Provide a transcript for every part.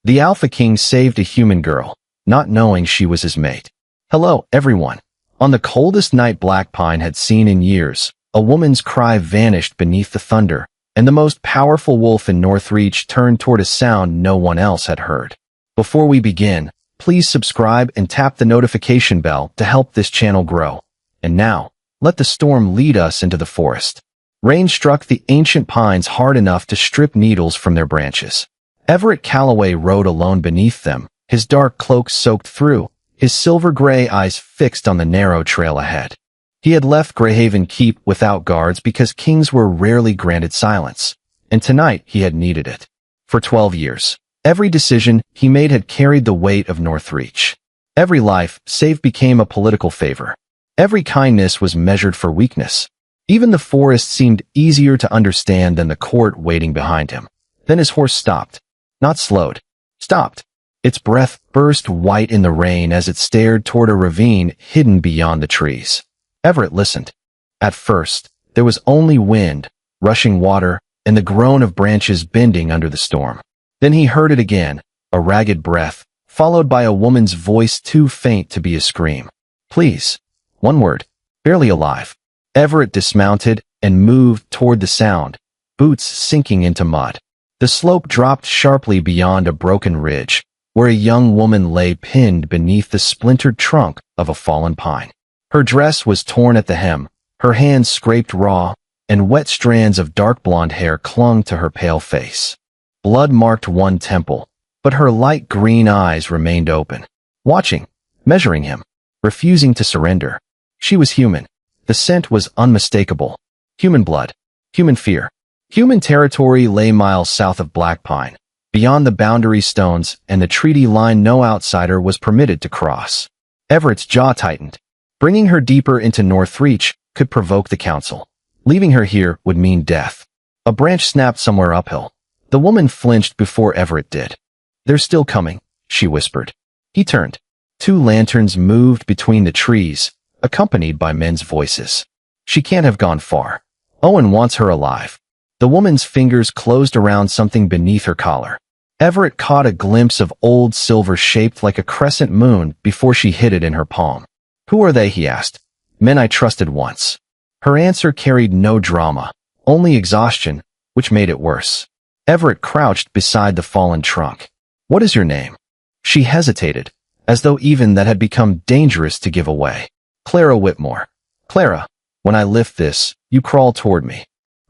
The Alpha King saved a human girl, not knowing she was his mate. Hello, everyone. On the coldest night Black Pine had seen in years, a woman's cry vanished beneath the thunder, and the most powerful wolf in Northreach turned toward a sound no one else had heard. Before we begin, please subscribe and tap the notification bell to help this channel grow. And now, let the storm lead us into the forest. Rain struck the ancient pines hard enough to strip needles from their branches. Everett Calloway rode alone beneath them, his dark cloak soaked through, his silver-gray eyes fixed on the narrow trail ahead. He had left Greyhaven Keep without guards because kings were rarely granted silence, and tonight he had needed it. For 12 years, every decision he made had carried the weight of Northreach. Every life saved became a political favor. Every kindness was measured for weakness. Even the forest seemed easier to understand than the court waiting behind him. Then his horse stopped. Not slowed. Stopped. Its breath burst white in the rain as it stared toward a ravine hidden beyond the trees. Everett listened. At first, there was only wind, rushing water, and the groan of branches bending under the storm. Then he heard it again, a ragged breath, followed by a woman's voice too faint to be a scream. Please. One word. Barely alive. Everett dismounted and moved toward the sound, boots sinking into mud. The slope dropped sharply beyond a broken ridge, where a young woman lay pinned beneath the splintered trunk of a fallen pine. Her dress was torn at the hem, her hands scraped raw, and wet strands of dark blonde hair clung to her pale face. Blood marked one temple, but her light green eyes remained open, watching, measuring him, refusing to surrender. She was human. The scent was unmistakable. Human blood. Human fear. Human territory lay miles south of Black Pine, beyond the boundary stones and the treaty line no outsider was permitted to cross. Everett's jaw tightened. Bringing her deeper into Northreach could provoke the council. Leaving her here would mean death. A branch snapped somewhere uphill. The woman flinched before Everett did. They're still coming, she whispered. He turned. 2 lanterns moved between the trees, accompanied by men's voices. She can't have gone far. Owen wants her alive. The woman's fingers closed around something beneath her collar. Everett caught a glimpse of old silver shaped like a crescent moon before she hid it in her palm. Who are they, he asked. Men I trusted once. Her answer carried no drama, only exhaustion, which made it worse. Everett crouched beside the fallen trunk. What is your name? She hesitated, as though even that had become dangerous to give away. Clara Whitmore. Clara, when I lift this, you crawl toward me.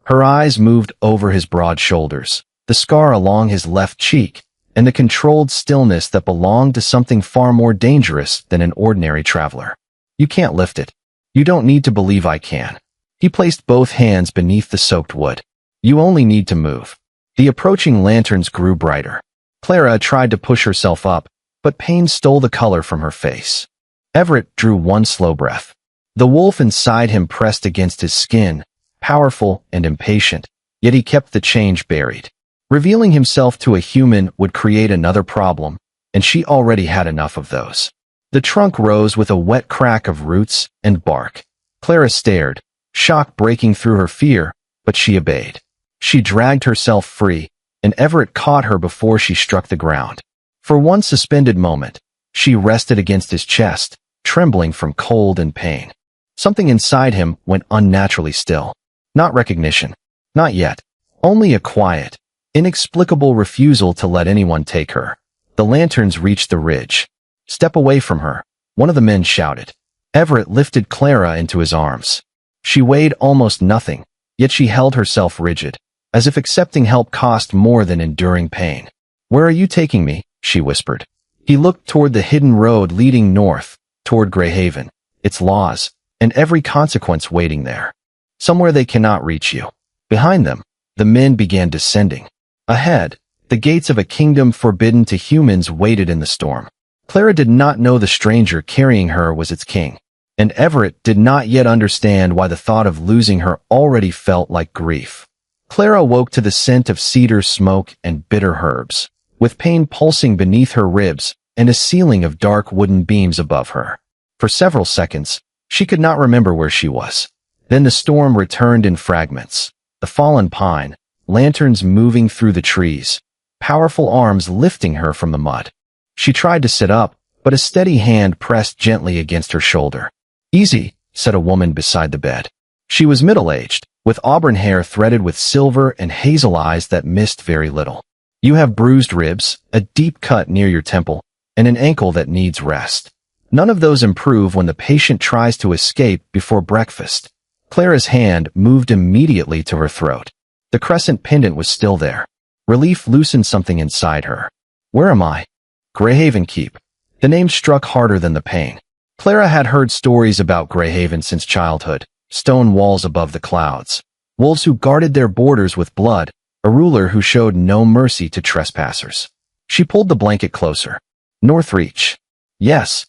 Her eyes moved over his broad shoulders, the scar along his left cheek, and the controlled stillness that belonged to something far more dangerous than an ordinary traveler. You can't lift it. You don't need to believe I can. He placed both hands beneath the soaked wood. You only need to move. The approaching lanterns grew brighter. Clara tried to push herself up, but pain stole the color from her face. Everett drew one slow breath. The wolf inside him pressed against his skin, powerful and impatient, yet he kept the change buried. Revealing himself to a human would create another problem, and she already had enough of those. The trunk rose with a wet crack of roots and bark. Clara stared, shock breaking through her fear, but she obeyed. She dragged herself free, and Everett caught her before she struck the ground. For one suspended moment, she rested against his chest, trembling from cold and pain. Something inside him went unnaturally still. Not recognition. Not yet. Only a quiet, inexplicable refusal to let anyone take her. The lanterns reached the ridge. Step away from her, one of the men shouted. Everett lifted Clara into his arms. She weighed almost nothing, yet she held herself rigid, as if accepting help cost more than enduring pain. Where are you taking me? She whispered. He looked toward the hidden road leading north, toward Greyhaven, its laws, and every consequence waiting there. Somewhere they cannot reach you. Behind them, the men began descending. Ahead, the gates of a kingdom forbidden to humans waited in the storm. Clara did not know the stranger carrying her was its king, and Everett did not yet understand why the thought of losing her already felt like grief. Clara woke to the scent of cedar smoke and bitter herbs, with pain pulsing beneath her ribs and a ceiling of dark wooden beams above her. For several seconds, she could not remember where she was. Then the storm returned in fragments. The fallen pine, lanterns moving through the trees, powerful arms lifting her from the mud. She tried to sit up, but a steady hand pressed gently against her shoulder. "Easy," said a woman beside the bed. She was middle-aged, with auburn hair threaded with silver and hazel eyes that missed very little. "You have bruised ribs, a deep cut near your temple, and an ankle that needs rest. None of those improve when the patient tries to escape before breakfast." Clara's hand moved immediately to her throat. The crescent pendant was still there. Relief loosened something inside her. "Where am I?" "Greyhaven Keep." The name struck harder than the pain. Clara had heard stories about Greyhaven since childhood. Stone walls above the clouds, wolves who guarded their borders with blood, a ruler who showed no mercy to trespassers. She pulled the blanket closer. "Northreach." "Yes."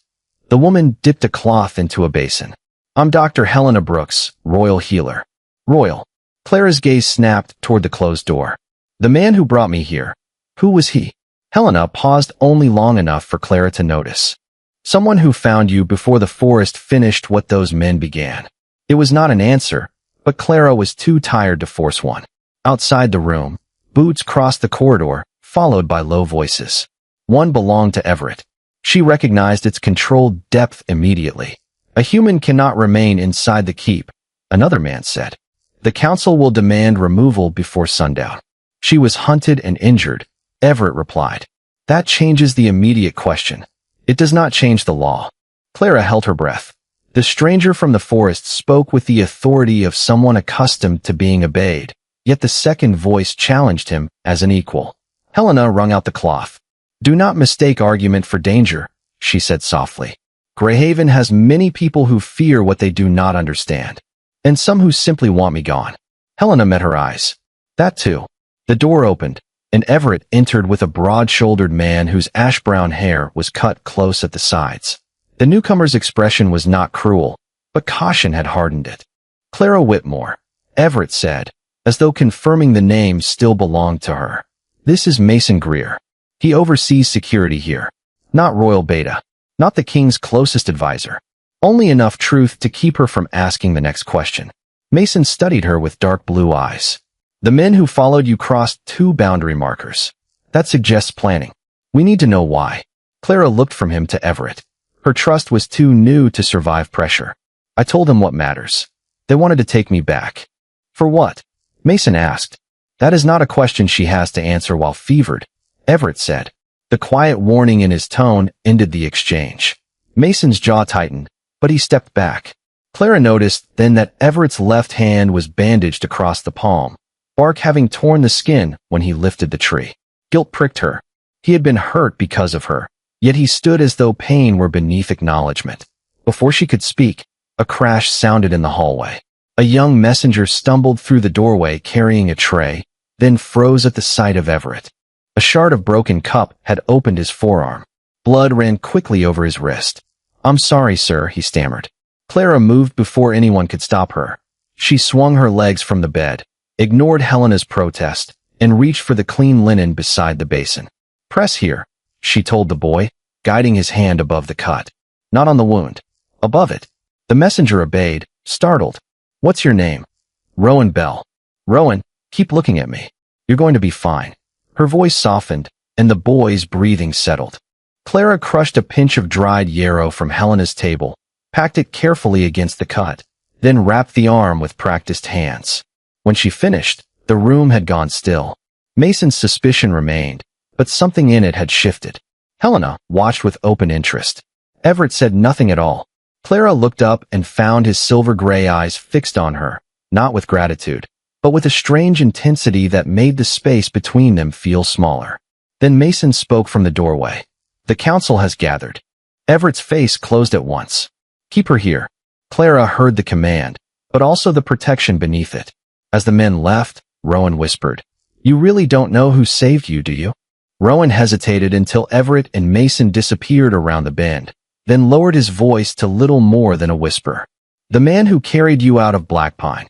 The woman dipped a cloth into a basin. "I'm Dr. Helena Brooks, royal healer." "Royal." Clara's gaze snapped toward the closed door. "The man who brought me here. Who was he?" Helena paused only long enough for Clara to notice. "Someone who found you before the forest finished what those men began." It was not an answer, but Clara was too tired to force one. Outside the room, boots crossed the corridor, followed by low voices. One belonged to Everett. She recognized its controlled depth immediately. "A human cannot remain inside the keep," another man said. "The council will demand removal before sundown." "She was hunted and injured," Everett replied. "That changes the immediate question. It does not change the law." Clara held her breath. The stranger from the forest spoke with the authority of someone accustomed to being obeyed, yet the second voice challenged him as an equal. Helena wrung out the cloth. "Do not mistake argument for danger," she said softly. "Greyhaven has many people who fear what they do not understand, and some who simply want me gone." Helena met her eyes. "That too." The door opened, and Everett entered with a broad-shouldered man whose ash-brown hair was cut close at the sides. The newcomer's expression was not cruel, but caution had hardened it. "Clara Whitmore," Everett said, as though confirming the name still belonged to her. "This is Mason Greer. He oversees security here. Not Royal Beta. Not the king's closest advisor. Only enough truth to keep her from asking the next question." Mason studied her with dark blue eyes. "The men who followed you crossed 2 boundary markers. That suggests planning. We need to know why." Clara looked from him to Everett. Her trust was too new to survive pressure. "I told them what matters. They wanted to take me back." "For what?" Mason asked. "That is not a question she has to answer while fevered," Everett said. The quiet warning in his tone ended the exchange. Mason's jaw tightened, but he stepped back. Clara noticed then that Everett's left hand was bandaged across the palm, bark having torn the skin when he lifted the tree. Guilt pricked her. He had been hurt because of her, yet he stood as though pain were beneath acknowledgement. Before she could speak, a crash sounded in the hallway. A young messenger stumbled through the doorway carrying a tray, then froze at the sight of Everett. A shard of broken cup had opened his forearm. Blood ran quickly over his wrist. "I'm sorry, sir," he stammered. Clara moved before anyone could stop her. She swung her legs from the bed, ignored Helena's protest, and reached for the clean linen beside the basin. "Press here," she told the boy, guiding his hand above the cut. "Not on the wound. Above it." The messenger obeyed, startled. "What's your name?" "Rowan Bell." "Rowan, keep looking at me. You're going to be fine." Her voice softened, and the boy's breathing settled. Clara crushed a pinch of dried yarrow from Helena's table, packed it carefully against the cut, then wrapped the arm with practiced hands. When she finished, the room had gone still. Mason's suspicion remained, but something in it had shifted. Helena watched with open interest. Everett said nothing at all. Clara looked up and found his silver-gray eyes fixed on her, not with gratitude, but with a strange intensity that made the space between them feel smaller. Then Mason spoke from the doorway. "The council has gathered." Everett's face closed at once. "Keep her here." Clara heard the command, but also the protection beneath it. As the men left, Rowan whispered, "You really don't know who saved you, do you?" Rowan hesitated until Everett and Mason disappeared around the bend, then lowered his voice to little more than a whisper. "The man who carried you out of Blackpine."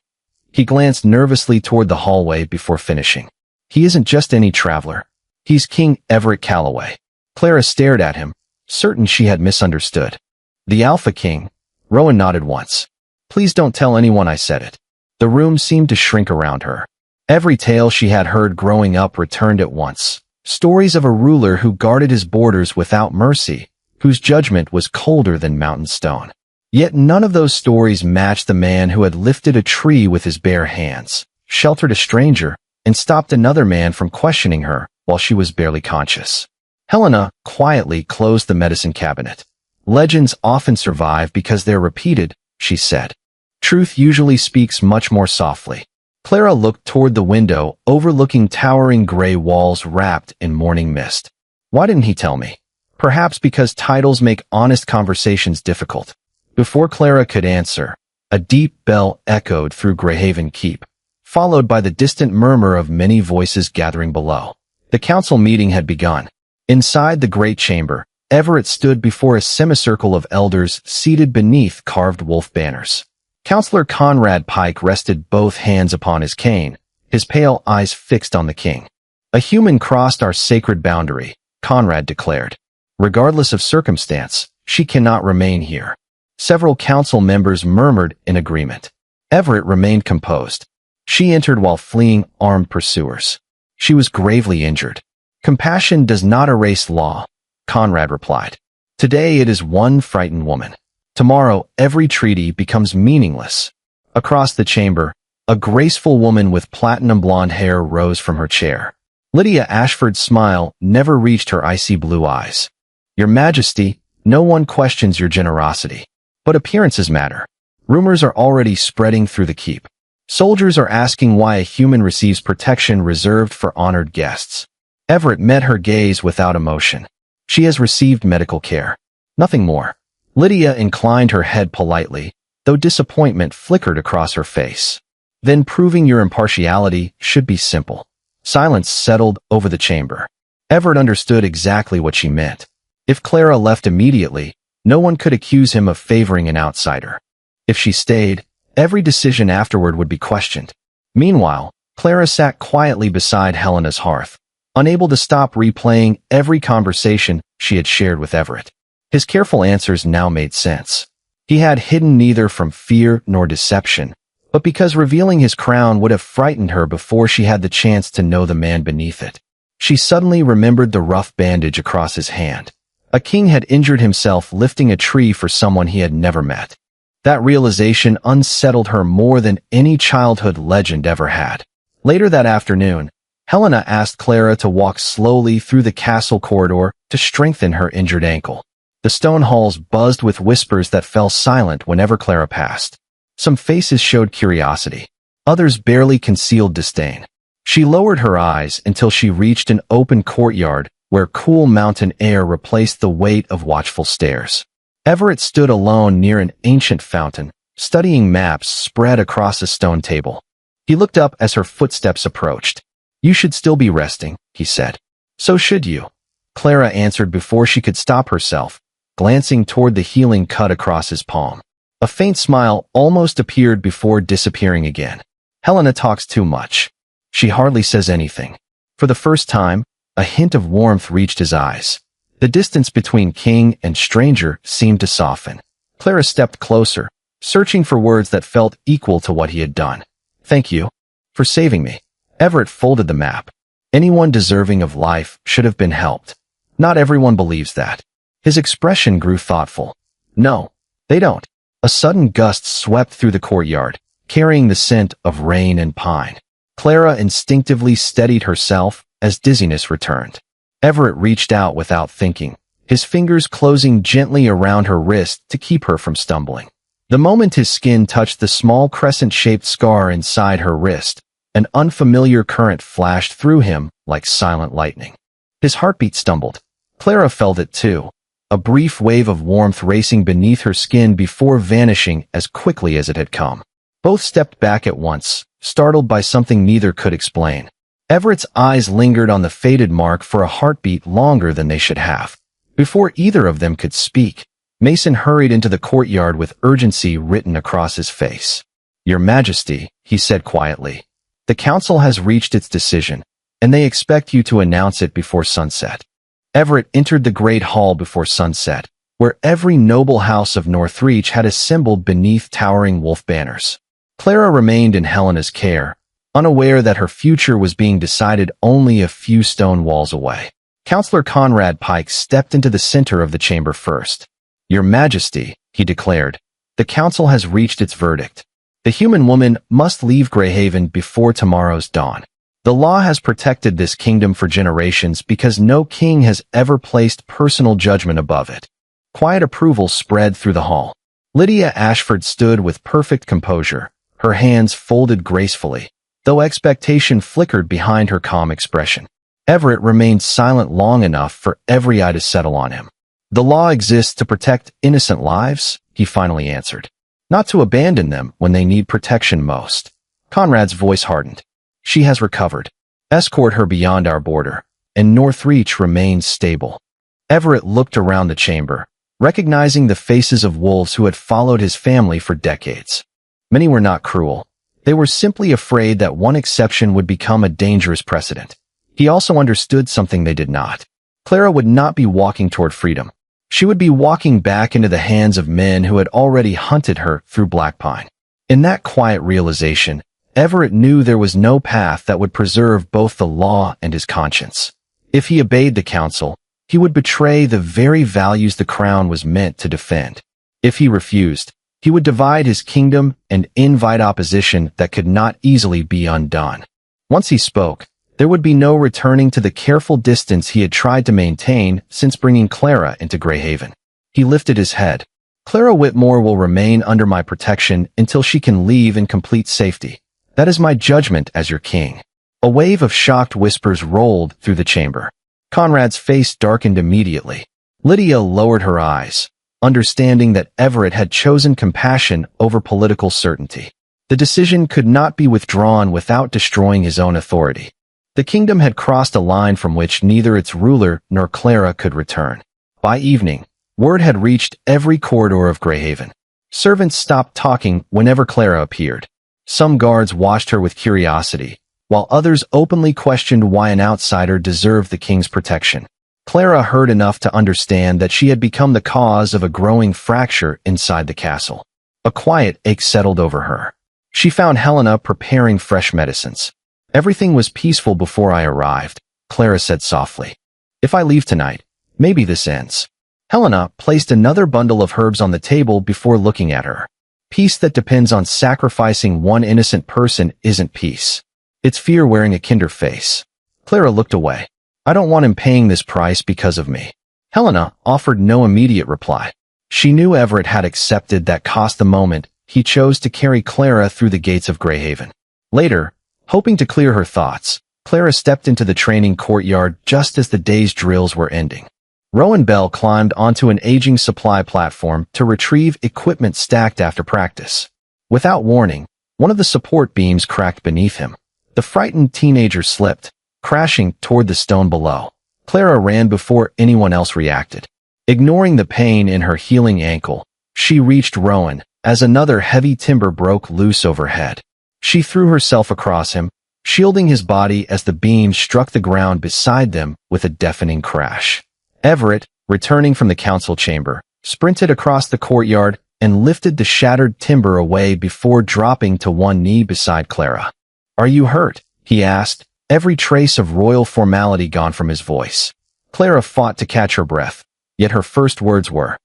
He glanced nervously toward the hallway before finishing. "He isn't just any traveler. He's King Everett Calloway." Clara stared at him, certain she had misunderstood. "The Alpha King?" Rowan nodded once. "Please don't tell anyone I said it." The room seemed to shrink around her. Every tale she had heard growing up returned at once. Stories of a ruler who guarded his borders without mercy, whose judgment was colder than mountain stone. Yet none of those stories matched the man who had lifted a tree with his bare hands, sheltered a stranger, and stopped another man from questioning her while she was barely conscious. Helena quietly closed the medicine cabinet. Legends often survive because they're repeated, she said. Truth usually speaks much more softly. Clara looked toward the window, overlooking towering gray walls wrapped in morning mist. Why didn't he tell me? Perhaps because titles make honest conversations difficult. Before Clara could answer, a deep bell echoed through Greyhaven Keep, followed by the distant murmur of many voices gathering below. The council meeting had begun. Inside the great chamber, Everett stood before a semicircle of elders seated beneath carved wolf banners. Counselor Conrad Pike rested both hands upon his cane, his pale eyes fixed on the king. A human crossed our sacred boundary, Conrad declared. Regardless of circumstance, she cannot remain here. Several council members murmured in agreement. Everett remained composed. She entered while fleeing armed pursuers. She was gravely injured. Compassion does not erase law, Conrad replied. Today it is one frightened woman. Tomorrow every treaty becomes meaningless. Across the chamber, a graceful woman with platinum blonde hair rose from her chair. Lydia Ashford's smile never reached her icy blue eyes. Your Majesty, no one questions your generosity. But appearances matter. Rumors are already spreading through the keep. Soldiers are asking why a human receives protection reserved for honored guests. Everett met her gaze without emotion. She has received medical care. Nothing more. Lydia inclined her head politely, though disappointment flickered across her face. Then proving your impartiality should be simple. Silence settled over the chamber. Everett understood exactly what she meant. If Clara left immediately, no one could accuse him of favoring an outsider. If she stayed, every decision afterward would be questioned. Meanwhile, Clara sat quietly beside Helena's hearth, unable to stop replaying every conversation she had shared with Everett. His careful answers now made sense. He had hidden neither from fear nor deception, but because revealing his crown would have frightened her before she had the chance to know the man beneath it. She suddenly remembered the rough bandage across his hand. A king had injured himself lifting a tree for someone he had never met. That realization unsettled her more than any childhood legend ever had. Later that afternoon, Helena asked Clara to walk slowly through the castle corridor to strengthen her injured ankle. The stone halls buzzed with whispers that fell silent whenever Clara passed. Some faces showed curiosity. Others barely concealed disdain. She lowered her eyes until she reached an open courtyard where cool mountain air replaced the weight of watchful stares. Everett stood alone near an ancient fountain, studying maps spread across a stone table. He looked up as her footsteps approached. You should still be resting, he said. So should you, Clara answered before she could stop herself, glancing toward the healing cut across his palm. A faint smile almost appeared before disappearing again. Helena talks too much. She hardly says anything. For the first time, a hint of warmth reached his eyes. The distance between king and stranger seemed to soften. Clara stepped closer, searching for words that felt equal to what he had done. Thank you for saving me. Everett folded the map. Anyone deserving of life should have been helped. Not everyone believes that. His expression grew thoughtful. No, they don't. A sudden gust swept through the courtyard, carrying the scent of rain and pine. Clara instinctively steadied herself as dizziness returned. Everett reached out without thinking, his fingers closing gently around her wrist to keep her from stumbling. The moment his skin touched the small crescent-shaped scar inside her wrist, an unfamiliar current flashed through him like silent lightning. His heartbeat stumbled. Clara felt it too, a brief wave of warmth racing beneath her skin before vanishing as quickly as it had come. Both stepped back at once, startled by something neither could explain. Everett's eyes lingered on the faded mark for a heartbeat longer than they should have. Before either of them could speak, Mason hurried into the courtyard with urgency written across his face. Your Majesty, he said quietly, the council has reached its decision, and they expect you to announce it before sunset. Everett entered the great hall before sunset, where every noble house of Northreach had assembled beneath towering wolf banners. Clara remained in Helena's care, unaware that her future was being decided only a few stone walls away. Counselor Conrad Pike stepped into the center of the chamber first. "Your Majesty," he declared, "the council has reached its verdict. The human woman must leave Greyhaven before tomorrow's dawn. The law has protected this kingdom for generations because no king has ever placed personal judgment above it." Quiet approval spread through the hall. Lydia Ashford stood with perfect composure, her hands folded gracefully, though expectation flickered behind her calm expression. Everett remained silent long enough for every eye to settle on him. "The law exists to protect innocent lives," he finally answered, "not to abandon them when they need protection most." Conrad's voice hardened. "She has recovered. Escort her beyond our border, and Northreach remains stable." Everett looked around the chamber, recognizing the faces of wolves who had followed his family for decades. Many were not cruel. They were simply afraid that one exception would become a dangerous precedent. He also understood something they did not. Clara would not be walking toward freedom. She would be walking back into the hands of men who had already hunted her through Blackpine. In that quiet realization, Everett knew there was no path that would preserve both the law and his conscience. If he obeyed the council, he would betray the very values the crown was meant to defend. If he refused, he would divide his kingdom and invite opposition that could not easily be undone. Once he spoke, there would be no returning to the careful distance he had tried to maintain since bringing Clara into Greyhaven. He lifted his head. "Clara Whitmore will remain under my protection until she can leave in complete safety. That is my judgment as your king." A wave of shocked whispers rolled through the chamber. Conrad's face darkened immediately. Lydia lowered her eyes, understanding that Everett had chosen compassion over political certainty. The decision could not be withdrawn without destroying his own authority. The kingdom had crossed a line from which neither its ruler nor Clara could return. By evening, word had reached every corridor of Greyhaven. Servants stopped talking whenever Clara appeared. Some guards watched her with curiosity, while others openly questioned why an outsider deserved the king's protection. Clara heard enough to understand that she had become the cause of a growing fracture inside the castle. A quiet ache settled over her. She found Helena preparing fresh medicines. "Everything was peaceful before I arrived," Clara said softly. "If I leave tonight, maybe this ends." Helena placed another bundle of herbs on the table before looking at her. "Peace that depends on sacrificing one innocent person isn't peace. It's fear wearing a kinder face." Clara looked away. "I don't want him paying this price because of me." Helena offered no immediate reply. She knew Everett had accepted that cost the moment he chose to carry Clara through the gates of Greyhaven. Later, hoping to clear her thoughts, Clara stepped into the training courtyard just as the day's drills were ending. Rowan Bell climbed onto an aging supply platform to retrieve equipment stacked after practice. Without warning, one of the support beams cracked beneath him. The frightened teenager slipped, crashing toward the stone below. Clara ran before anyone else reacted. Ignoring the pain in her healing ankle, she reached Rowan as another heavy timber broke loose overhead. She threw herself across him, shielding his body as the beam struck the ground beside them with a deafening crash. Everett, returning from the council chamber, sprinted across the courtyard and lifted the shattered timber away before dropping to one knee beside Clara. "Are you hurt?" he asked, every trace of royal formality gone from his voice. Clara fought to catch her breath, yet her first words were,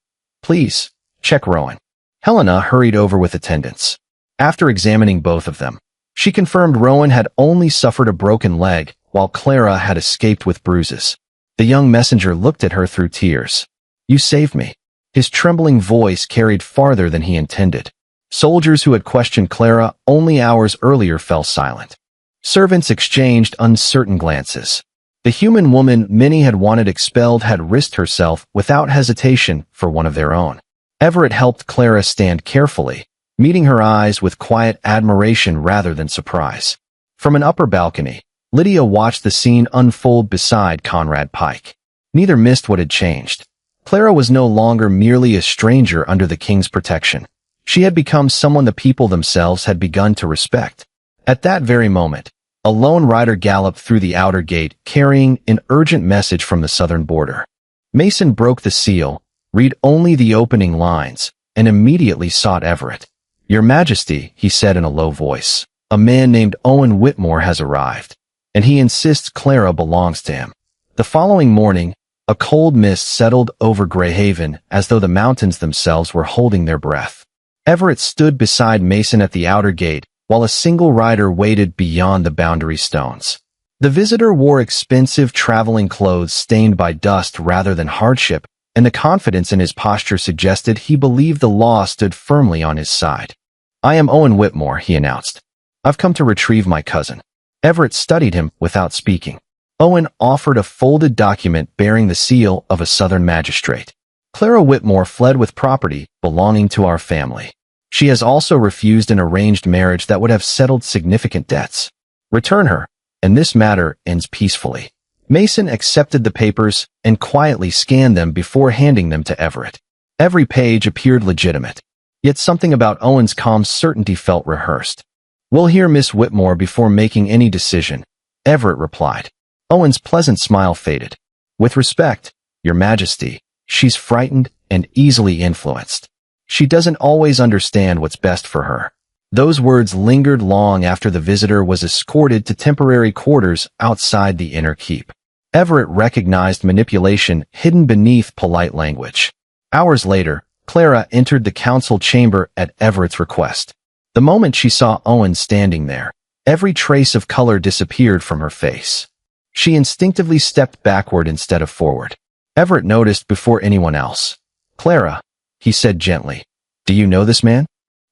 "Please, check Rowan." Helena hurried over with attendants. After examining both of them, she confirmed Rowan had only suffered a broken leg, while Clara had escaped with bruises. The young messenger looked at her through tears. "You saved me." His trembling voice carried farther than he intended. Soldiers who had questioned Clara only hours earlier fell silent. Servants exchanged uncertain glances. The human woman many had wanted expelled had risked herself without hesitation for one of their own. Everett helped Clara stand carefully, meeting her eyes with quiet admiration rather than surprise. From an upper balcony, Lydia watched the scene unfold beside Conrad Pike. Neither missed what had changed. Clara was no longer merely a stranger under the king's protection. She had become someone the people themselves had begun to respect. At that very moment, a lone rider galloped through the outer gate carrying an urgent message from the southern border. Mason broke the seal, read only the opening lines, and immediately sought Everett. "Your Majesty," he said in a low voice. A man named Owen Whitmore has arrived, and he insists Clara belongs to him. The following morning, a cold mist settled over Greyhaven as though the mountains themselves were holding their breath. Everett stood beside Mason at the outer gate, while a single rider waited beyond the boundary stones. The visitor wore expensive traveling clothes stained by dust rather than hardship, and the confidence in his posture suggested he believed the law stood firmly on his side. "I am Owen Whitmore," he announced. "I've come to retrieve my cousin." Everett studied him without speaking. Owen offered a folded document bearing the seal of a Southern magistrate. "Clara Whitmore fled with property belonging to our family. She has also refused an arranged marriage that would have settled significant debts. Return her, and this matter ends peacefully." Mason accepted the papers and quietly scanned them before handing them to Everett. Every page appeared legitimate, yet something about Owen's calm certainty felt rehearsed. "We'll hear Miss Whitmore before making any decision," Everett replied. Owen's pleasant smile faded. "With respect, Your Majesty, she's frightened and easily influenced. She doesn't always understand what's best for her." Those words lingered long after the visitor was escorted to temporary quarters outside the inner keep. Everett recognized manipulation hidden beneath polite language. Hours later, Clara entered the council chamber at Everett's request. The moment she saw Owen standing there, every trace of color disappeared from her face. She instinctively stepped backward instead of forward. Everett noticed before anyone else. "Clara," he said gently, "do you know this man?"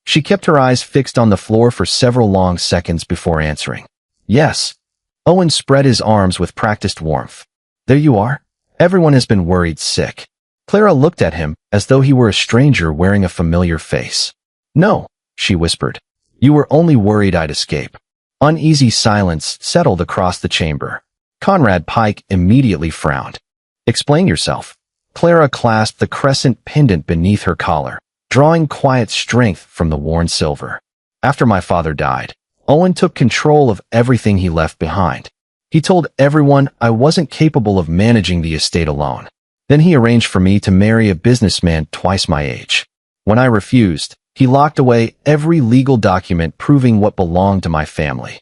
She kept her eyes fixed on the floor for several long seconds before answering. "Yes." Owen spread his arms with practiced warmth. "There you are. Everyone has been worried sick." Clara looked at him as though he were a stranger wearing a familiar face. "No," she whispered. "You were only worried I'd escape." Uneasy silence settled across the chamber. Conrad Pike immediately frowned. "Explain yourself." Clara clasped the crescent pendant beneath her collar, drawing quiet strength from the worn silver. "After my father died, Owen took control of everything he left behind. He told everyone I wasn't capable of managing the estate alone. Then he arranged for me to marry a businessman twice my age. When I refused, he locked away every legal document proving what belonged to my family."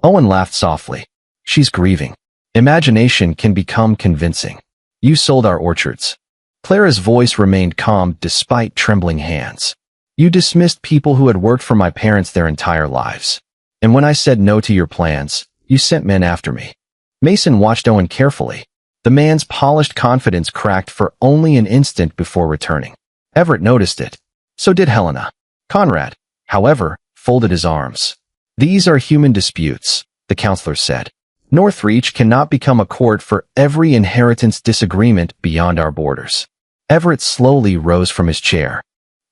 Owen laughed softly. "She's grieving. Imagination can become convincing. You sold our orchards." Clara's voice remained calm despite trembling hands. "You dismissed people who had worked for my parents their entire lives. And when I said no to your plans, you sent men after me." Mason watched Owen carefully. The man's polished confidence cracked for only an instant before returning. Everett noticed it. So did Helena. Conrad, however, folded his arms. "These are human disputes," the counselor said. "Northreach cannot become a court for every inheritance disagreement beyond our borders." Everett slowly rose from his chair.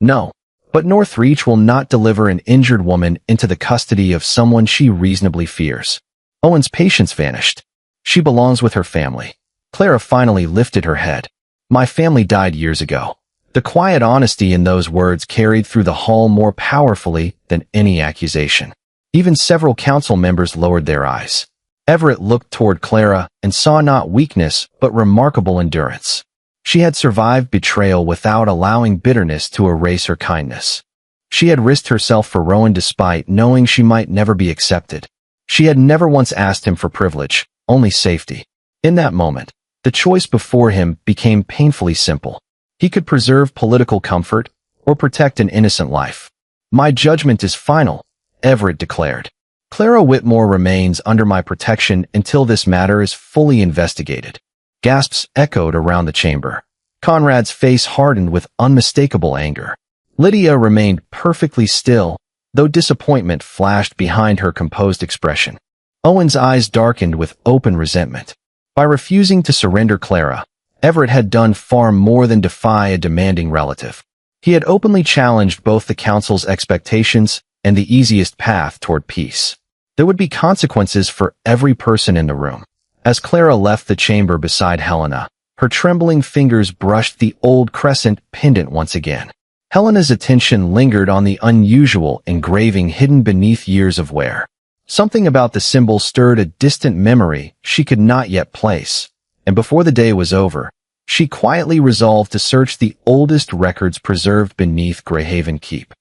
"No, but Northreach will not deliver an injured woman into the custody of someone she reasonably fears." Owen's patience vanished. "She belongs with her family." Clara finally lifted her head. "My family died years ago." The quiet honesty in those words carried through the hall more powerfully than any accusation. Even several council members lowered their eyes. Everett looked toward Clara and saw not weakness but remarkable endurance. She had survived betrayal without allowing bitterness to erase her kindness. She had risked herself for Rowan despite knowing she might never be accepted. She had never once asked him for privilege, only safety. In that moment, the choice before him became painfully simple. He could preserve political comfort or protect an innocent life. "My judgment is final," Everett declared. "Clara Whitmore remains under my protection until this matter is fully investigated." Gasps echoed around the chamber. Conrad's face hardened with unmistakable anger. Lydia remained perfectly still, though disappointment flashed behind her composed expression. Owen's eyes darkened with open resentment. By refusing to surrender Clara, Everett had done far more than defy a demanding relative. He had openly challenged both the council's expectations and the easiest path toward peace. There would be consequences for every person in the room. As Clara left the chamber beside Helena, her trembling fingers brushed the old crescent pendant once again. Helena's attention lingered on the unusual engraving hidden beneath years of wear. Something about the symbol stirred a distant memory she could not yet place, and before the day was over, she quietly resolved to search the oldest records preserved beneath Greyhaven Keep.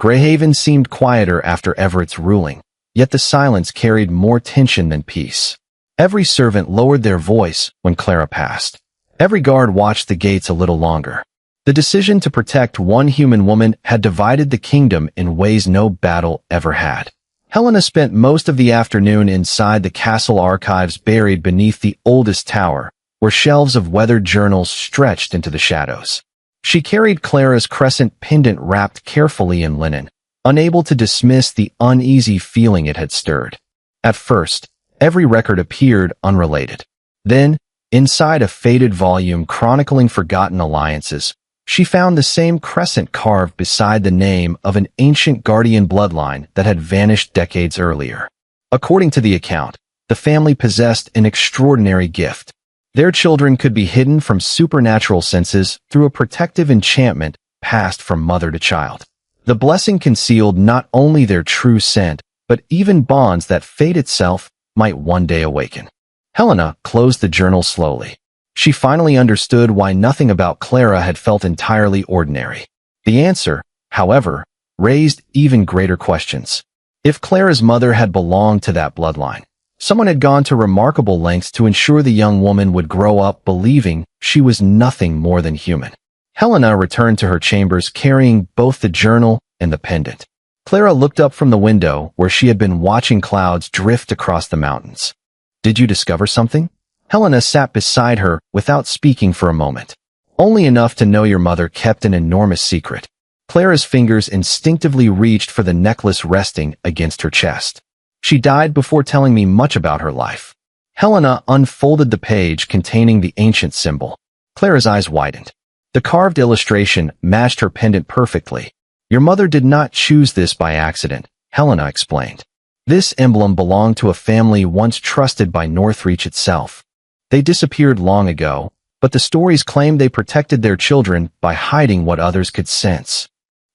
Greyhaven seemed quieter after Everett's ruling, yet the silence carried more tension than peace. Every servant lowered their voice when Clara passed. Every guard watched the gates a little longer. The decision to protect one human woman had divided the kingdom in ways no battle ever had. Helena spent most of the afternoon inside the castle archives buried beneath the oldest tower, where shelves of weathered journals stretched into the shadows. She carried Clara's crescent pendant wrapped carefully in linen, unable to dismiss the uneasy feeling it had stirred. At first, every record appeared unrelated. Then, inside a faded volume chronicling forgotten alliances, she found the same crescent carved beside the name of an ancient guardian bloodline that had vanished decades earlier. According to the account, the family possessed an extraordinary gift. Their children could be hidden from supernatural senses through a protective enchantment passed from mother to child. The blessing concealed not only their true scent, but even bonds that fate itself might one day awaken. Helena closed the journal slowly. She finally understood why nothing about Clara had felt entirely ordinary. The answer, however, raised even greater questions. If Clara's mother had belonged to that bloodline, someone had gone to remarkable lengths to ensure the young woman would grow up believing she was nothing more than human. Helena returned to her chambers carrying both the journal and the pendant. Clara looked up from the window where she had been watching clouds drift across the mountains. "Did you discover something?" Helena sat beside her without speaking for a moment. "Only enough to know your mother kept an enormous secret." Clara's fingers instinctively reached for the necklace resting against her chest. "She died before telling me much about her life." Helena unfolded the page containing the ancient symbol. Clara's eyes widened. The carved illustration matched her pendant perfectly. "Your mother did not choose this by accident," Helena explained. "This emblem belonged to a family once trusted by Northreach itself. They disappeared long ago, but the stories claim they protected their children by hiding what others could sense."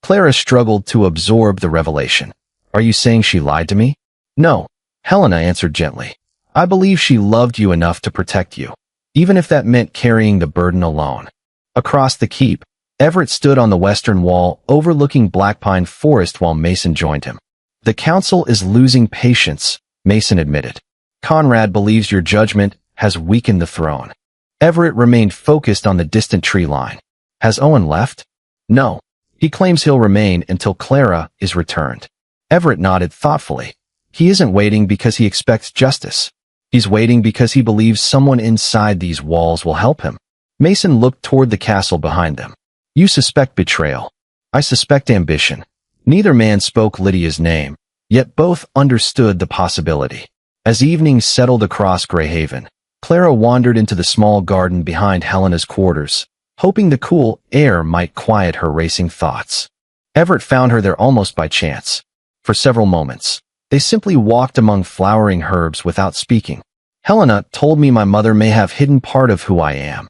Clara struggled to absorb the revelation. "Are you saying she lied to me?" "No," Helena answered gently. "I believe she loved you enough to protect you, even if that meant carrying the burden alone." Across the keep, Everett stood on the western wall overlooking Blackpine Forest while Mason joined him. "The council is losing patience," Mason admitted. "Conrad believes your judgment has weakened the throne." Everett remained focused on the distant tree line. "Has Owen left?" "No. He claims he'll remain until Clara is returned." Everett nodded thoughtfully. "He isn't waiting because he expects justice. He's waiting because he believes someone inside these walls will help him." Mason looked toward the castle behind them. "You suspect betrayal. I suspect ambition." Neither man spoke Lydia's name, yet both understood the possibility. As evening settled across Greyhaven, Clara wandered into the small garden behind Helena's quarters, hoping the cool air might quiet her racing thoughts. Everett found her there almost by chance. For several moments, they simply walked among flowering herbs without speaking. "Helena told me my mother may have hidden part of who I am,"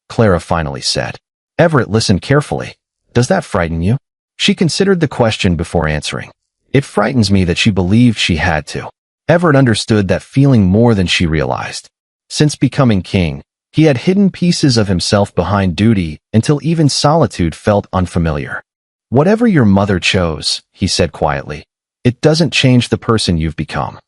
Clara finally said. Everett listened carefully. "Does that frighten you?" She considered the question before answering. "It frightens me that she believed she had to." Everett understood that feeling more than she realized. Since becoming king, he had hidden pieces of himself behind duty until even solitude felt unfamiliar. "Whatever your mother chose," he said quietly, "it doesn't change the person you've become."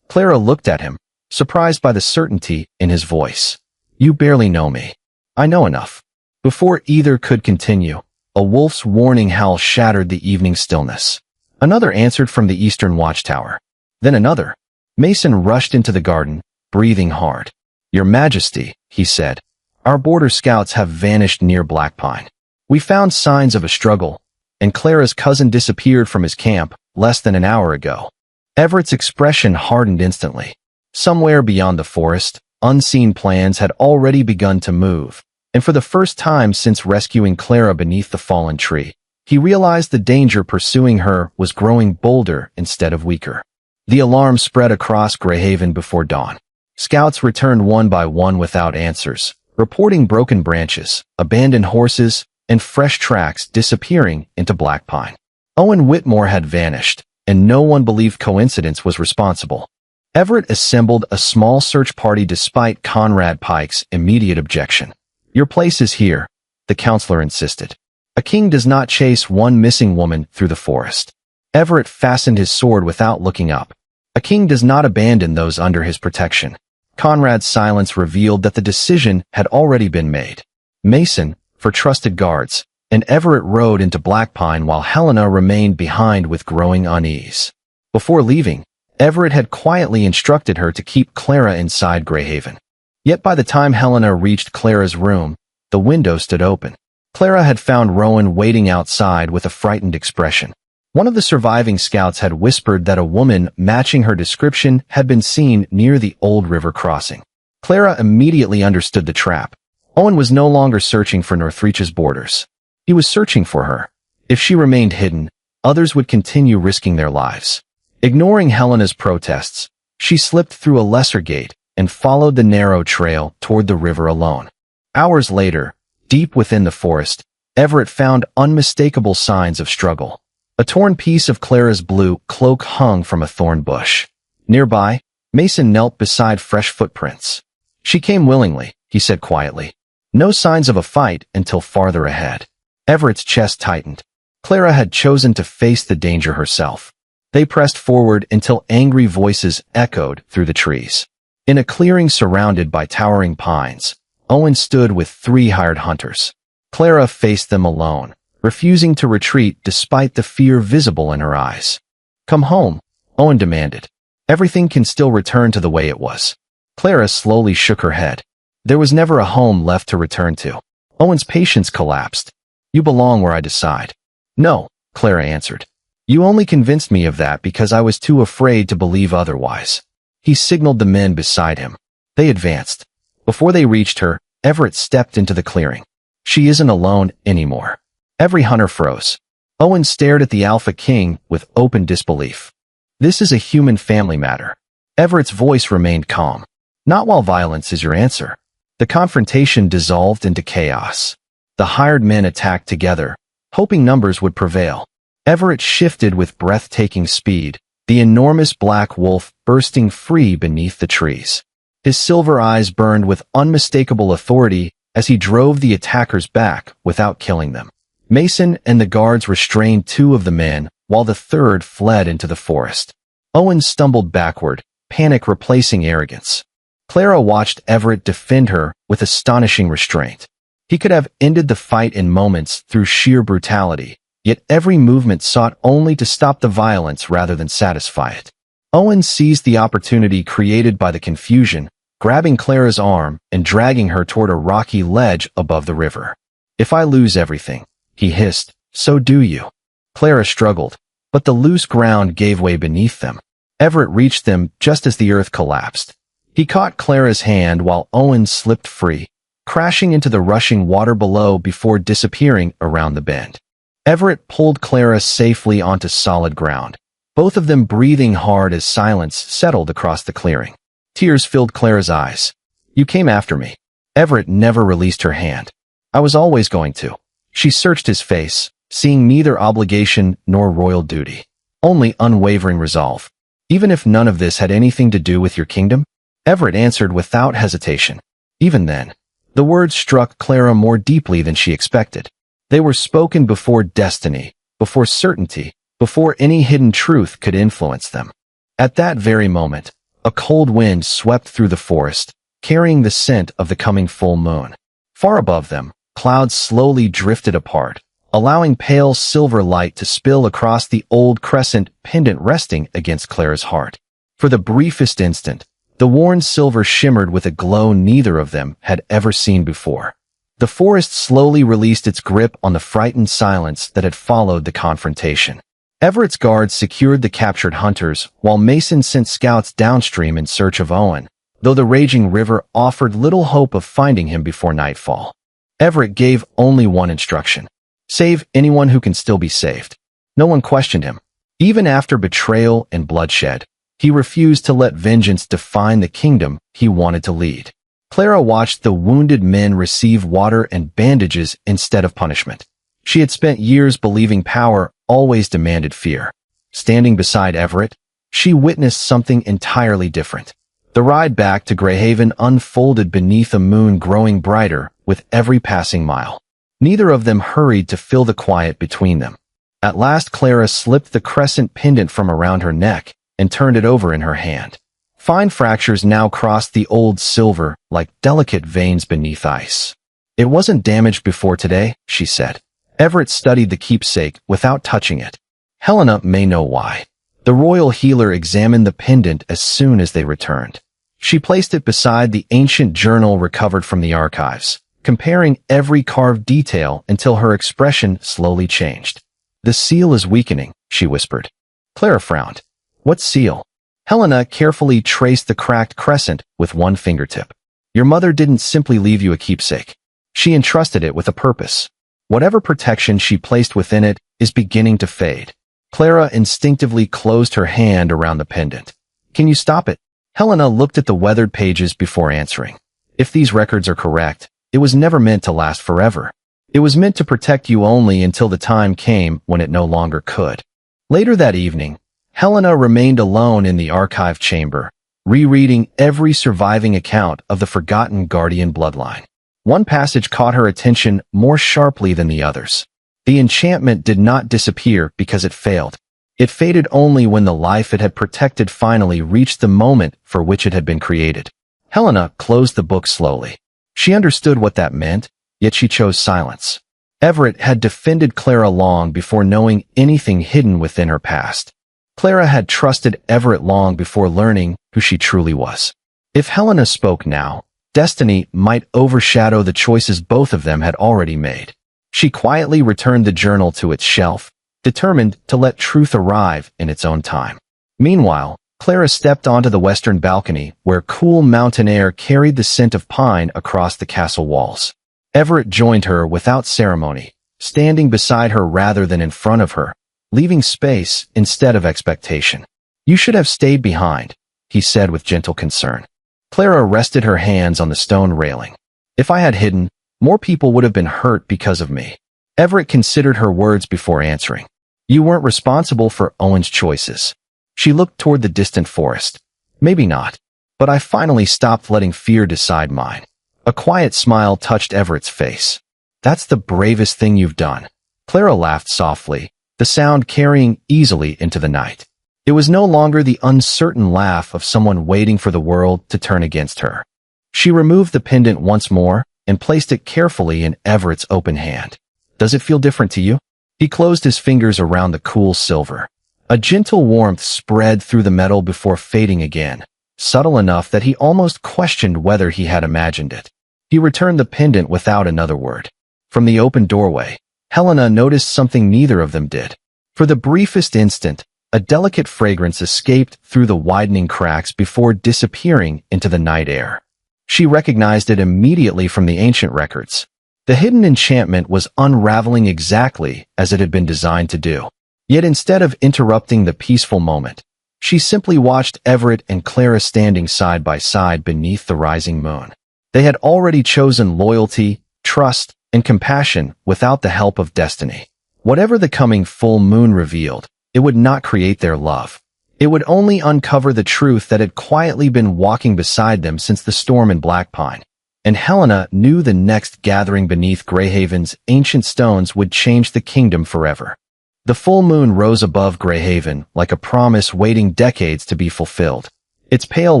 Clara looked at him, surprised by the certainty in his voice. "You barely know me." "I know enough." Before either could continue, a wolf's warning howl shattered the evening stillness. Another answered from the eastern watchtower. Then another. Mason rushed into the garden, breathing hard. "Your Majesty," he said, "our border scouts have vanished near Blackpine. We found signs of a struggle, and Clara's cousin disappeared from his camp less than an hour ago." Everett's expression hardened instantly. Somewhere beyond the forest, unseen plans had already begun to move, and for the first time since rescuing Clara beneath the fallen tree, he realized the danger pursuing her was growing bolder instead of weaker. The alarm spread across Greyhaven before dawn. Scouts returned one by one without answers, reporting broken branches, abandoned horses, and fresh tracks disappearing into Blackpine. Owen Whitmore had vanished, and no one believed coincidence was responsible. Everett assembled a small search party despite Conrad Pike's immediate objection. "Your place is here," the counselor insisted. "A king does not chase one missing woman through the forest." Everett fastened his sword without looking up. A king does not abandon those under his protection. Conrad's silence revealed that the decision had already been made. Mason, for trusted guards, and Everett rode into Blackpine while Helena remained behind with growing unease. Before leaving, Everett had quietly instructed her to keep Clara inside Greyhaven. Yet by the time Helena reached Clara's room, the window stood open. Clara had found Rowan waiting outside with a frightened expression. One of the surviving scouts had whispered that a woman matching her description had been seen near the old river crossing. Clara immediately understood the trap. Owen was no longer searching for Northreach's borders. He was searching for her. If she remained hidden, others would continue risking their lives. Ignoring Helena's protests, she slipped through a lesser gate and followed the narrow trail toward the river alone. Hours later, deep within the forest, Everett found unmistakable signs of struggle. A torn piece of Clara's blue cloak hung from a thorn bush. Nearby, Mason knelt beside fresh footprints. "She came willingly," he said quietly. No signs of a fight until farther ahead. Everett's chest tightened. Clara had chosen to face the danger herself. They pressed forward until angry voices echoed through the trees. In a clearing surrounded by towering pines, Owen stood with 3 hired hunters. Clara faced them alone, refusing to retreat despite the fear visible in her eyes. "Come home," Owen demanded. "Everything can still return to the way it was." Clara slowly shook her head. There was never a home left to return to. Owen's patience collapsed. "You belong where I decide." "No," Clara answered. "You only convinced me of that because I was too afraid to believe otherwise." He signaled the men beside him. They advanced. Before they reached her, Everett stepped into the clearing. "She isn't alone anymore." Every hunter froze. Owen stared at the Alpha King with open disbelief. "This is a human family matter." Everett's voice remained calm. "Not while violence is your answer." The confrontation dissolved into chaos. The hired men attacked together, hoping numbers would prevail. Everett shifted with breathtaking speed, the enormous black wolf bursting free beneath the trees. His silver eyes burned with unmistakable authority as he drove the attackers back without killing them. Mason and the guards restrained 2 of the men, while the 3rd fled into the forest. Owen stumbled backward, panic replacing arrogance. Clara watched Everett defend her with astonishing restraint. He could have ended the fight in moments through sheer brutality, yet every movement sought only to stop the violence rather than satisfy it. Owen seized the opportunity created by the confusion, grabbing Clara's arm and dragging her toward a rocky ledge above the river. "If I lose everything," he hissed, "so do you." Clara struggled, but the loose ground gave way beneath them. Everett reached them just as the earth collapsed. He caught Clara's hand while Owen slipped free, crashing into the rushing water below before disappearing around the bend. Everett pulled Clara safely onto solid ground, both of them breathing hard as silence settled across the clearing. Tears filled Clara's eyes. "You came after me." Everett never released her hand. "I was always going to." She searched his face, seeing neither obligation nor royal duty, only unwavering resolve. "Even if none of this had anything to do with your kingdom?" Everett answered without hesitation. Even then, the words struck Clara more deeply than she expected. They were spoken before destiny, before certainty, before any hidden truth could influence them. At that very moment, a cold wind swept through the forest, carrying the scent of the coming full moon. Far above them, clouds slowly drifted apart, allowing pale silver light to spill across the old crescent pendant resting against Clara's heart. For the briefest instant, the worn silver shimmered with a glow neither of them had ever seen before. The forest slowly released its grip on the frightened silence that had followed the confrontation. Everett's guards secured the captured hunters, while Mason sent scouts downstream in search of Owen, though the raging river offered little hope of finding him before nightfall. Everett gave only one instruction: save anyone who can still be saved. No one questioned him. Even after betrayal and bloodshed, he refused to let vengeance define the kingdom he wanted to lead. Clara watched the wounded men receive water and bandages instead of punishment. She had spent years believing power always demanded fear. Standing beside Everett, she witnessed something entirely different. The ride back to Greyhaven unfolded beneath a moon growing brighter with every passing mile. Neither of them hurried to fill the quiet between them. At last Clara slipped the crescent pendant from around her neck and turned it over in her hand. Fine fractures now crossed the old silver like delicate veins beneath ice. "It wasn't damaged before today," she said. Everett studied the keepsake without touching it. Helena may know why. The royal healer examined the pendant as soon as they returned. She placed it beside the ancient journal recovered from the archives, comparing every carved detail until her expression slowly changed. "The seal is weakening," she whispered. Clara frowned. "What seal?" Helena carefully traced the cracked crescent with one fingertip. "Your mother didn't simply leave you a keepsake. She entrusted it with a purpose. Whatever protection she placed within it is beginning to fade." Clara instinctively closed her hand around the pendant. "Can you stop it?" Helena looked at the weathered pages before answering. "If these records are correct, it was never meant to last forever. It was meant to protect you only until the time came when it no longer could." Later that evening, Helena remained alone in the archive chamber, rereading every surviving account of the forgotten guardian bloodline. One passage caught her attention more sharply than the others. The enchantment did not disappear because it failed. It faded only when the life it had protected finally reached the moment for which it had been created. Helena closed the book slowly. She understood what that meant, yet she chose silence. Everett had defended Clara long before knowing anything hidden within her past. Clara had trusted Everett long before learning who she truly was. If Helena spoke now, destiny might overshadow the choices both of them had already made. She quietly returned the journal to its shelf, determined to let truth arrive in its own time. Meanwhile, Clara stepped onto the western balcony where cool mountain air carried the scent of pine across the castle walls. Everett joined her without ceremony, standing beside her rather than in front of her, leaving space instead of expectation. "You should have stayed behind," he said with gentle concern. Clara rested her hands on the stone railing. "If I had hidden, more people would have been hurt because of me." Everett considered her words before answering. "You weren't responsible for Owen's choices." She looked toward the distant forest. "Maybe not, but I finally stopped letting fear decide mine." A quiet smile touched Everett's face. "That's the bravest thing you've done." Clara laughed softly, the sound carrying easily into the night. It was no longer the uncertain laugh of someone waiting for the world to turn against her. She removed the pendant once more and placed it carefully in Everett's open hand. "Does it feel different to you?" He closed his fingers around the cool silver. A gentle warmth spread through the metal before fading again, subtle enough that he almost questioned whether he had imagined it. He returned the pendant without another word. From the open doorway, Helena noticed something neither of them did. For the briefest instant, a delicate fragrance escaped through the widening cracks before disappearing into the night air. She recognized it immediately from the ancient records. The hidden enchantment was unraveling exactly as it had been designed to do. Yet instead of interrupting the peaceful moment, she simply watched Everett and Clara standing side by side beneath the rising moon. They had already chosen loyalty, trust, and compassion without the help of destiny. Whatever the coming full moon revealed, it would not create their love. It would only uncover the truth that had quietly been walking beside them since the storm in Black Pine. And Helena knew the next gathering beneath Greyhaven's ancient stones would change the kingdom forever. The full moon rose above Greyhaven like a promise waiting decades to be fulfilled. Its pale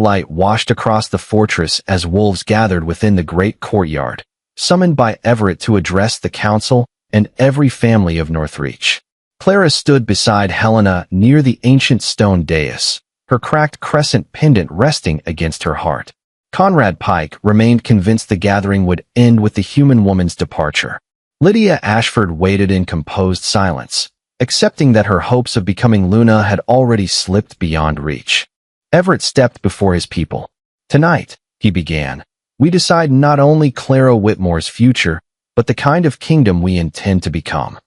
light washed across the fortress as wolves gathered within the great courtyard, summoned by Everett to address the council and every family of Northreach. Clara stood beside Helena near the ancient stone dais, her cracked crescent pendant resting against her heart. Conrad Pike remained convinced the gathering would end with the human woman's departure. Lydia Ashford waited in composed silence, accepting that her hopes of becoming Luna had already slipped beyond reach. Everett stepped before his people. "Tonight," he began, "we decide not only Clara Whitmore's future, but the kind of kingdom we intend to become."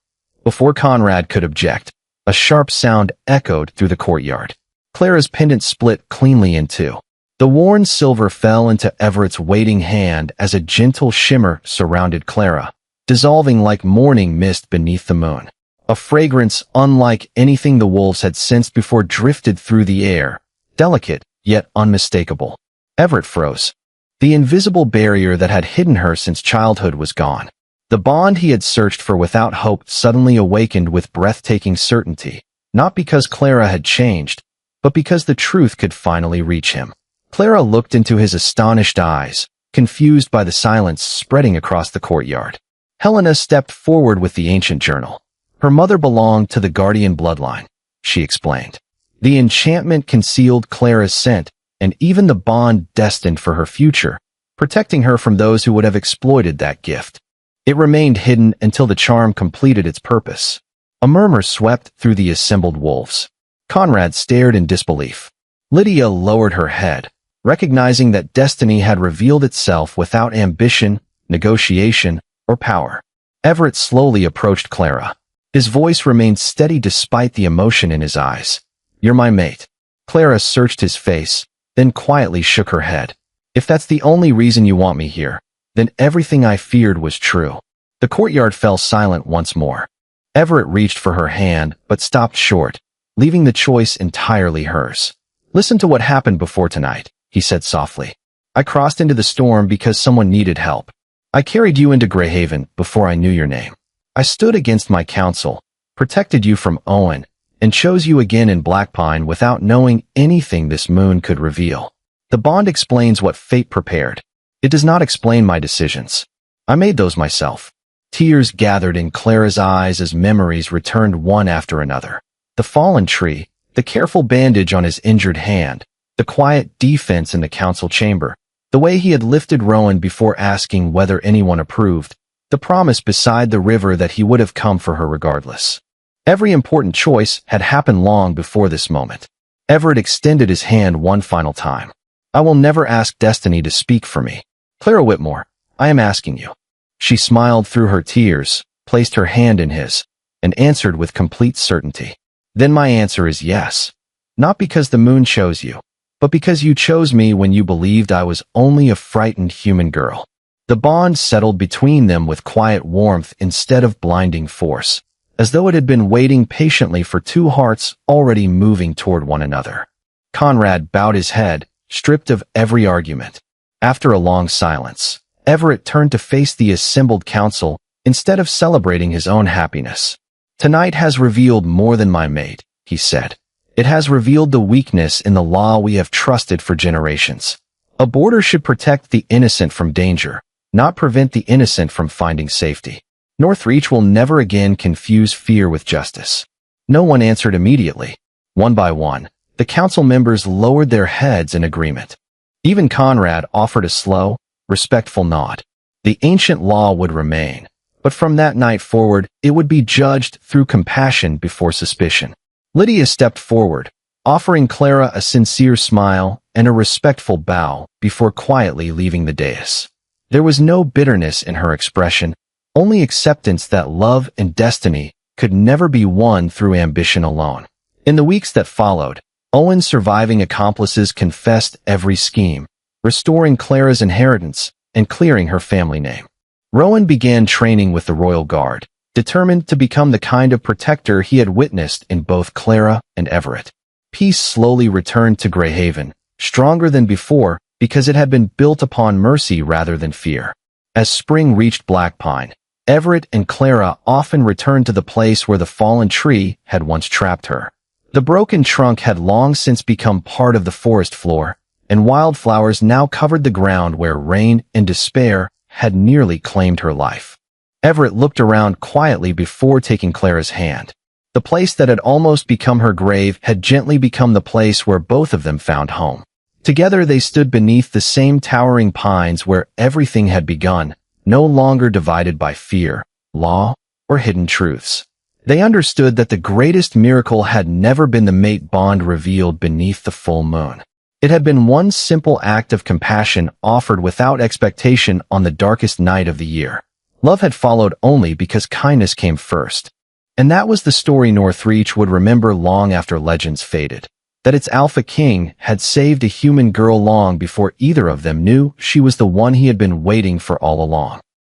Before Conrad could object, a sharp sound echoed through the courtyard. Clara's pendant split cleanly in two. The worn silver fell into Everett's waiting hand as a gentle shimmer surrounded Clara, dissolving like morning mist beneath the moon. A fragrance unlike anything the wolves had sensed before drifted through the air, delicate yet unmistakable. Everett froze. The invisible barrier that had hidden her since childhood was gone. The bond he had searched for without hope suddenly awakened with breathtaking certainty, not because Clara had changed, but because the truth could finally reach him. Clara looked into his astonished eyes, confused by the silence spreading across the courtyard. Helena stepped forward with the ancient journal. Her mother belonged to the guardian bloodline, she explained. The enchantment concealed Clara's scent, and even the bond destined for her future, protecting her from those who would have exploited that gift. It remained hidden until the charm completed its purpose. A murmur swept through the assembled wolves. Conrad stared in disbelief. Lydia lowered her head, recognizing that destiny had revealed itself without ambition, negotiation, or power. Everett slowly approached Clara. His voice remained steady despite the emotion in his eyes. "You're my mate." Clara searched his face, then quietly shook her head. "If that's the only reason you want me here, then everything I feared was true." The courtyard fell silent once more. Everett reached for her hand, but stopped short, leaving the choice entirely hers. "Listen to what happened before tonight," he said softly. "I crossed into the storm because someone needed help. I carried you into Greyhaven before I knew your name. I stood against my counsel, protected you from Owen, and chose you again in Blackpine without knowing anything this moon could reveal. The bond explains what fate prepared. It does not explain my decisions. I made those myself." Tears gathered in Clara's eyes as memories returned one after another. The fallen tree, the careful bandage on his injured hand, the quiet defense in the council chamber, the way he had lifted Rowan before asking whether anyone approved, the promise beside the river that he would have come for her regardless. Every important choice had happened long before this moment. Everett extended his hand one final time. "I will never ask destiny to speak for me. Clara Whitmore, I am asking you." She smiled through her tears, placed her hand in his, and answered with complete certainty. "Then my answer is yes. Not because the moon chose you, but because you chose me when you believed I was only a frightened human girl." The bond settled between them with quiet warmth instead of blinding force, as though it had been waiting patiently for two hearts already moving toward one another. Conrad bowed his head, stripped of every argument. After a long silence, Everett turned to face the assembled council instead of celebrating his own happiness. "Tonight has revealed more than my mate," he said. "It has revealed the weakness in the law we have trusted for generations. A border should protect the innocent from danger, not prevent the innocent from finding safety. Northreach will never again confuse fear with justice." No one answered immediately. One by one, the council members lowered their heads in agreement. Even Conrad offered a slow, respectful nod. The ancient law would remain, but from that night forward, it would be judged through compassion before suspicion. Lydia stepped forward, offering Clara a sincere smile and a respectful bow before quietly leaving the dais. There was no bitterness in her expression, only acceptance that love and destiny could never be won through ambition alone. In the weeks that followed, Owen's surviving accomplices confessed every scheme, restoring Clara's inheritance and clearing her family name. Rowan began training with the Royal Guard, determined to become the kind of protector he had witnessed in both Clara and Everett. Peace slowly returned to Greyhaven, stronger than before because it had been built upon mercy rather than fear. As spring reached Blackpine, Everett and Clara often returned to the place where the fallen tree had once trapped her. The broken trunk had long since become part of the forest floor, and wildflowers now covered the ground where rain and despair had nearly claimed her life. Everett looked around quietly before taking Clara's hand. The place that had almost become her grave had gently become the place where both of them found home. Together they stood beneath the same towering pines where everything had begun, no longer divided by fear, law, or hidden truths. They understood that the greatest miracle had never been the mate bond revealed beneath the full moon. It had been one simple act of compassion offered without expectation on the darkest night of the year. Love had followed only because kindness came first. And that was the story Northreach would remember long after legends faded. That its Alpha King had saved a human girl long before either of them knew she was the one he had been waiting for all along.